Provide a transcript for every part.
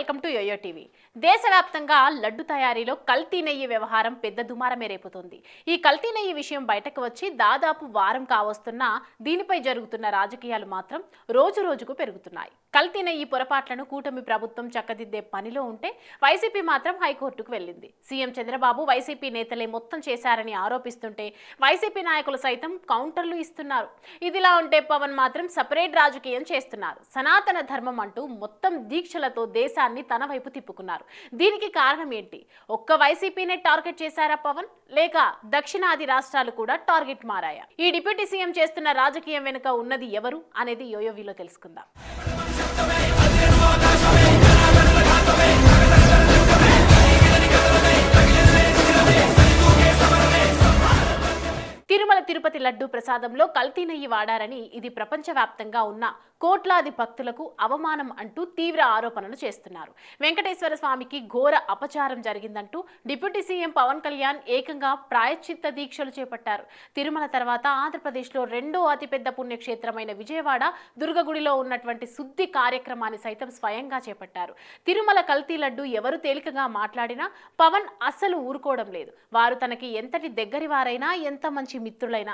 Welcome to yo-yo TV. దేశవ్యాప్తంగా లడ్డు తయారీలో కల్తీ నెయ్యి వ్యవహారం పెద్ద దుమారమే రేపుతోంది. ఈ కల్తీ నెయ్యి విషయం బయటకు వచ్చి దాదాపు వారం కావస్తున్నా దీనిపై జరుగుతున్న రాజకీయాలు మాత్రం రోజు రోజుకు పెరుగుతున్నాయి. కల్తీ నెయ్యి పొరపాట్లను కూటమి ప్రభుత్వం చక్కదిద్దే పనిలో ఉంటే వైసీపీ మాత్రం హైకోర్టుకు వెళ్ళింది. సీఎం చంద్రబాబు వైసీపీ నేతలే మొత్తం చేశారని ఆరోపిస్తుంటే వైసీపీ నాయకులు సైతం కౌంటర్లు ఇస్తున్నారు. ఇదిలా ఉంటే పవన్ మాత్రం సపరేట్ రాజకీయం చేస్తున్నారు. సనాతన ధర్మం అంటూ మొత్తం దీక్షలతో దేశాన్ని తన వైపు తిప్పుకున్నారు. దీనికి కారణం ఏంటి? ఒక్క వైసీపీనే టార్గెట్ చేశారా పవన్, లేక దక్షిణాది రాష్ట్రాలు కూడా టార్గెట్ మారాయా? ఈ డిప్యూటీ సీఎం చేస్తున్న రాజకీయం వెనుక ఉన్నది ఎవరు అనేది యోయోవిలో తెలుసుకుందాం. తిరుమల తిరుపతి లడ్డు ప్రసాదంలో కల్తీ నెయ్యి వాడారని, ఇది ప్రపంచవ్యాప్తంగా ఉన్న కోట్లాది భక్తులకు అవమానం అంటూ తీవ్ర ఆరోపణలు చేస్తున్నారు. వెంకటేశ్వర స్వామికి ఘోర అపచారం జరిగిందంటూ డిప్యూటీ సీఎం పవన్ కళ్యాణ్ ఏకంగా ప్రాయశ్చిత్త దీక్షలు చేపట్టారు. తిరుమల తర్వాత ఆంధ్రప్రదేశ్లో రెండో అతిపెద్ద పుణ్యక్షేత్రమైన విజయవాడ దుర్గగుడిలో ఉన్నటువంటి శుద్ధి కార్యక్రమాన్ని సైతం స్వయంగా చేపట్టారు. తిరుమల కల్తీ లడ్డు ఎవరు తేలికగా మాట్లాడినా పవన్ అస్సలు ఊరుకోవడం లేదు. వారు తనకి ఎంతటి దగ్గరి వారైనా, ఎంత మంచి మిత్రులైనా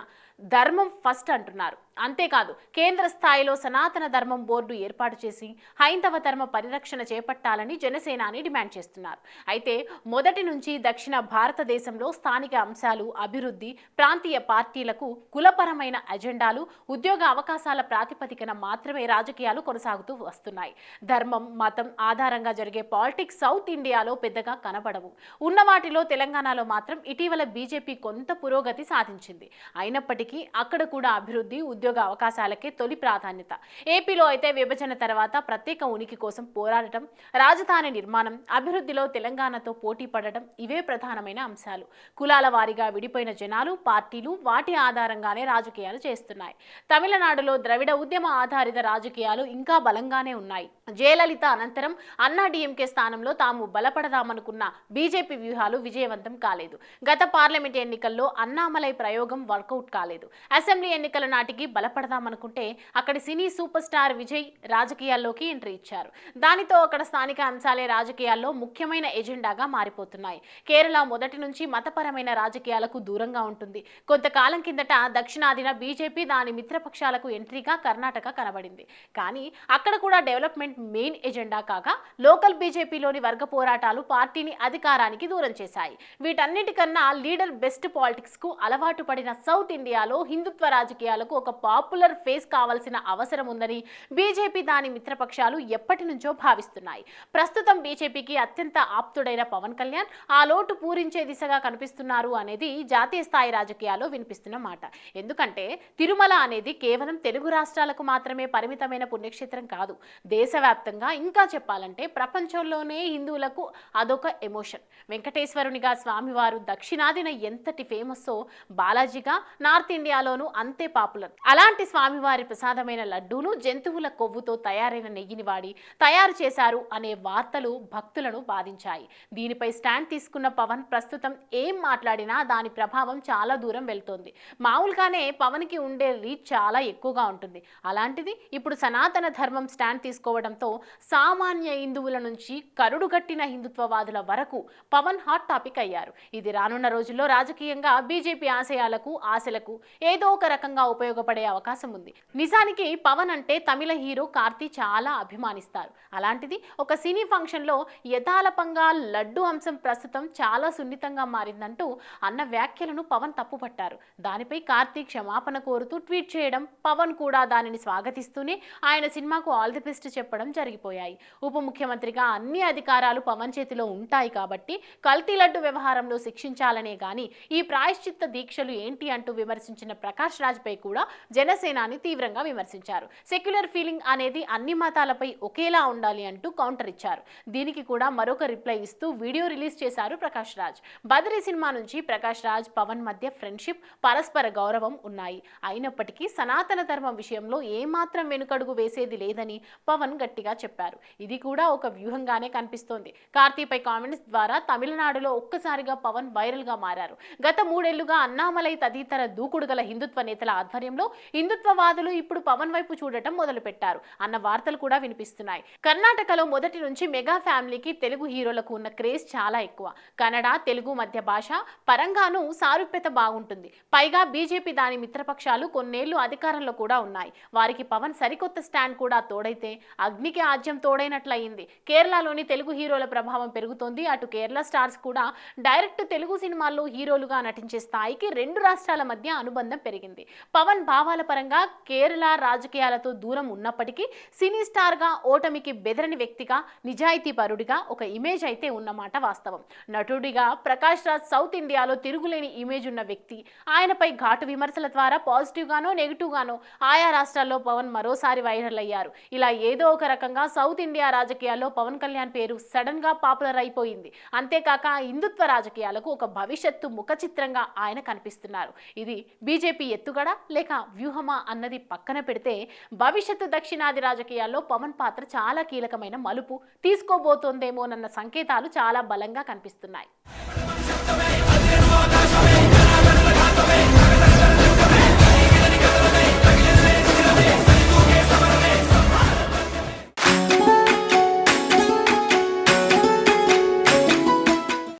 ధర్మం ఫస్ట్ అంటున్నారు. అంతేకాదు, కేంద్ర స్థాయిలో సనాతన ధర్మం బోర్డు ఏర్పాటు చేసి హైందవ ధర్మ పరిరక్షణ చేపట్టాలని జనసేనాని డిమాండ్ చేస్తున్నారు. అయితే మొదటి నుంచి దక్షిణ భారతదేశంలో స్థానిక అంశాలు, అభివృద్ధి, ప్రాంతీయ పార్టీలకు కులపరమైన అజెండాలు, ఉద్యోగ అవకాశాల ప్రాతిపదికన మాత్రమే రాజకీయాలు కొనసాగుతూ వస్తున్నాయి. ధర్మం, మతం ఆధారంగా జరిగే పాలిటిక్స్ సౌత్ ఇండియాలో పెద్దగా కనబడవు. ఉన్న వాటిలో తెలంగాణలో మాత్రం ఇటీవల బీజేపీ కొంత పురోగతి సాధించింది. అయినప్పటికీ అక్కడ కూడా అభివృద్ధి, ఉద్యోగ అవకాశాలకే తొలి ప్రాధాన్యత. ఏపీలో అయితే విభజన తర్వాత ప్రత్యేక ఉనికి కోసం పోరాడటం, రాజధాని నిర్మాణం, అభివృద్ధిలో తెలంగాణతో పోటీ పడడం ఇవే ప్రధానమైన అంశాలు. కులాల వారీగా విడిపోయిన జనాలు, పార్టీలు వాటి ఆధారంగానే రాజకీయాలు చేస్తున్నాయి. తమిళనాడులో ద్రవిడ ఉద్యమ ఆధారిత రాజకీయాలు ఇంకా బలంగానే ఉన్నాయి. జయలలిత అనంతరం అన్నా డీఎంకే స్థానంలో తాము బలపడదామనుకున్న బీజేపీ వ్యూహాలు విజయవంతం కాలేదు. గత పార్లమెంట్ ఎన్నికల్లో అన్నామలై ప్రయోగం వర్కౌట్ కాలేదు. అసెంబ్లీ ఎన్నికల నాటికి బలపడదామనుకుంటే అక్కడి సినీ సూపర్ స్టార్ విజయ్ రాజకీయాల్లోకి ఎంట్రీ ఇచ్చారు. దానితో అక్కడ స్థానిక అంశాలే రాజకీయాల్లో ముఖ్యమైన ఎజెండాగా మారిపోతున్నాయి. కేరళ మొదటి నుంచి మతపరమైన రాజకీయాలకు దూరంగా ఉంటుంది. కొంతకాలం కిందట దక్షిణాదిన బీజేపీ దాని మిత్రపక్షాలకు ఎంట్రీగా కర్ణాటక కనబడింది. కానీ అక్కడ కూడా డెవలప్మెంట్ మెయిన్ ఎజెండా కాగా లోకల్ బీజేపీలోని వర్గ పోరాటాలు పార్టీని అధికారానికి దూరం చేశాయి. వీటన్నిటికన్నా లీడర్ బెస్ట్ పాలిటిక్స్ కు అలవాటు పడిన సౌత్ ఇండియాలో హిందుత్వ రాజకీయాలకు ఒక పాపులర్ ఫేస్ కావాల్సిన అవసరం ఉందని బీజేపీ దాని మిత్రపక్షాలు ఎప్పటి నుంచో భావిస్తున్నాయి. ప్రస్తుతం బీజేపీకి అత్యంత ఆప్తుడైన పవన్ కళ్యాణ్ ఆ లోటు పూరించే దిశగా కనిపిస్తున్నారు అనేది జాతీయ స్థాయి రాజకీయాల్లో వినిపిస్తున్న మాట. ఎందుకంటే తిరుమల అనేది కేవలం తెలుగు రాష్ట్రాలకు మాత్రమే పరిమితమైన పుణ్యక్షేత్రం కాదు. దేశవ్యాప్తంగా, ఇంకా చెప్పాలంటే ప్రపంచంలోనే హిందువులకు అదొక ఎమోషన్. వెంకటేశ్వరునిగా స్వామివారు దక్షిణాదిన ఎంతటి ఫేమస్సో బాలాజీగా నార్త్ ఇండియాలోనూ అంతే పాపులర్. అలాంటి స్వామివారి ప్రసాదమైన లడ్డూను జంతువుల కొవ్వుతో తయారైన నెయ్యిని వాడి తయారు చేశారు అనే వార్తలు భక్తులను బాధించాయి. దీనిపై స్టాండ్ తీసుకున్న పవన్ ప్రస్తుతం ఏం మాట్లాడినా దాని ప్రభావం చాలా దూరం వెళ్తోంది. మామూలుగానే పవన్ కి ఉండే రీచ్ చాలా ఎక్కువగా ఉంటుంది. అలాంటిది ఇప్పుడు సనాతన ధర్మం స్టాండ్ తీసుకోవడంతో సామాన్య హిందువుల నుంచి కరుడుగట్టిన హిందుత్వవాదుల వరకు పవన్ హాట్ టాపిక్ అయ్యారు. ఇది రానున్న రోజుల్లో రాజకీయంగా బీజేపీ ఆశయాలకు, ఆశలకు ఏదో ఒక రకంగా ఉపయోగపడే అవకాశం ఉంది. నిజానికి పవన్ అంటే తమిళ హీరో కార్తీ చాలా అభిమానిస్తారు. అలాంటిది ఒక సినీ ఫంక్షన్ లో యథాలపంగా లడ్డు అంశం ప్రస్తుతం చాలా సున్నితంగా మారిందంటూ అన్న వ్యాఖ్యలను పవన్ తప్పుపట్టారు. దానిపై కార్తీ క్షమాపణ కోరుతూ ట్వీట్ చేయడం, పవన్ కూడా దానిని స్వాగతిస్తూనే ఆయన సినిమాకు ఆల్ ది బెస్ట్ చెప్పడం జరిగిపోయాయి. ఉప ముఖ్యమంత్రిగా అన్ని అధికారాలు పవన్ చేతిలో ఉంటాయి కాబట్టి కల్తీ లడ్డు వ్యవహారంలో శిక్షించాలనే గాని ఈ ప్రాయశ్చిత్త దీక్షలు ఏంటి అంటూ విమర్శించిన ప్రకాష్ రాజ్ పై కూడా జనసేనాని తీవ్రంగా విమర్శించారు. సెక్యులర్ ఫీలింగ్ అనేది అన్ని మతాలపై ఒకేలా ఉండాలి అంటూ కౌంటర్ ఇచ్చారు. దీనికి కూడా మరొక రిప్లై ఇస్తూ వీడియో రిలీజ్ చేశారు ప్రకాష్ రాజ్. బద్రీ సినిమా నుంచి ప్రకాష్ రాజ్, పవన్ మధ్య ఫ్రెండ్షిప్, పరస్పర గౌరవం ఉన్నాయి. అయినప్పటికీ సనాతన ధర్మం విషయంలో ఏమాత్రం వెనుకడుగు వేసేది లేదని పవన్ గట్టిగా చెప్పారు. ఇది కూడా ఒక వ్యూహంగానే కనిపిస్తోంది. కార్తీపై కామెంట్స్ ద్వారా తమిళనాడులో ఒక్కసారిగా పవన్ వైరల్ గా మారారు. గత 3 ఏళ్లుగా అన్నామలై తదితర దూకుడుగల హిందుత్వ నేతల ఆధ్వర్యంలో హిందుత్వవాదులు ఇప్పుడు పవన్ వైపు చూడడం చూడటం మొదలుపెట్టారు అన్న వార్తలు కూడా వినిపిస్తున్నాయి. కర్ణాటకలో మొదటి నుంచి మెగా ఫ్యామిలీకి తెలుగు హీరోలకు ఉన్న క్రేజ్ చాలా ఎక్కువ. కన్నడ తెలుగు మధ్య భాష పరంగానూ సారూప్యత బాగుంటుంది. పైగా బీజేపీ దాని మిత్రపక్షాలు కొన్నేళ్లు అధికారంలో కూడా ఉన్నాయి. వారికి పవన్ సరికొత్త స్టాండ్ కూడా తోడైతే అగ్నికి ఆజ్యం తోడైనట్లయింది. కేరళలోని తెలుగు హీరోల ప్రభావం పెరుగుతోంది. అటు కేరళ స్టార్స్ కూడా డైరెక్ట్ తెలుగు సినిమాల్లో హీరోలుగా నటించే స్థాయికి రెండు రాష్ట్రాల మధ్య అనుబంధం పెరిగింది. పవన్ భావాల పరంగా కేరళ రాజకీయాలతో దూరం ఉన్నప్పటికీ సినీ స్టార్ గా ఓటమికి బెదరని వ్యక్తిగా, నిజాయితీ పరుడిగా ఒక ఇమేజ్ అయితే ఉన్నమాట వాస్తవం. నటుడిగా ప్రకాష్ రాజ్ సౌత్ ఇండియాలో తిరుగులేని ఇమేజ్ ఉన్న వ్యక్తి. ఆయనపై ఘాటు విమర్శల ద్వారా పాజిటివ్ గానో నెగిటివ్ గానో ఆయా రాష్ట్రాల్లో పవన్ మరోసారి వైరల్ అయ్యారు. ఇలా ఏదో ఒక రకంగా సౌత్ ఇండియా రాజకీయాల్లో పవన్ కళ్యాణ్ పేరు సడన్ గా పాపులర్ అయిపోయింది. అంతేకాక హిందుత్వ రాజకీయాలకు ఒక భవిష్యత్తు ముఖ చిత్రంగా ఆయన కనిపిస్తున్నారు. ఇది బీజేపీ ఎత్తుగడ లేక వ్యూహమా అన్నది పక్కన పెడితే భవిష్యత్తు దక్షిణాది రాజకీయాల్లో పవన్ పాత్ర చాలా కీలకమైన మలుపు తీసుకోబోతోందేమోనన్న సంకేతాలు చాలా బలంగా కనిపిస్తున్నాయి.